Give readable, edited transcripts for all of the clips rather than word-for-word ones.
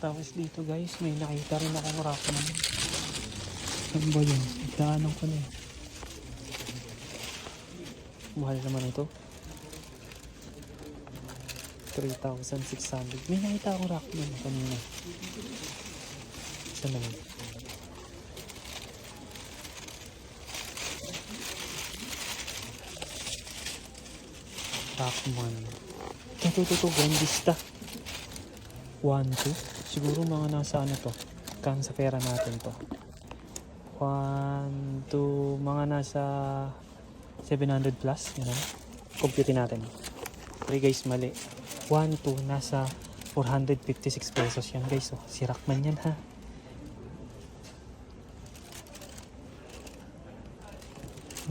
Tapos dito guys, may nakita rin akong rack naman. Saan ba yun? Daanan ko na eh. Mahal naman ito. 3,600. May nakita akong rack naman kanina. Saan naman? Rackman. Ito, Grandista. 1, 2. Siguro mga nasa ano to. Kan sa pera natin to. 1, 2. Mga nasa 700 plus. Yan. Compute natin. Okay guys, mali. 1, 2. Nasa 456 pesos yan guys. Oh, si Rackman yan ha.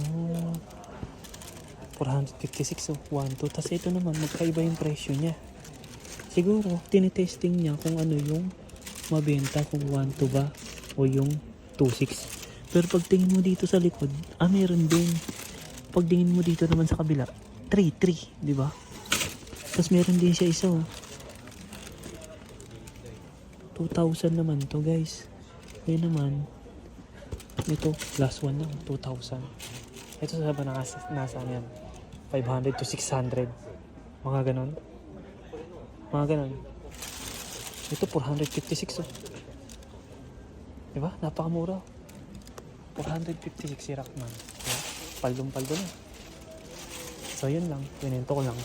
Oh, 456 oh. 1, 2. Tapos ito naman, magkaiba yung presyo niya. Siguro, tinitesting niya kung ano yung mabenta, kung 1, 2 ba o yung 2, 6. Pero pag tingin mo dito sa likod, meron din. Pag tingin mo dito naman sa kabila, 3, 3, di ba? Tapos meron din siya isa oh. 2,000 naman to guys. Yan naman. Ito, last one lang, 2,000. Ito sa ba nasa yan? 500 to 600. Mga ganon. Mga ganon. Ito 456 oh. Diba? Napakamura. 456 si Rackman. Diba? Paldong-paldo na. So yun lang. Pinento ko lang.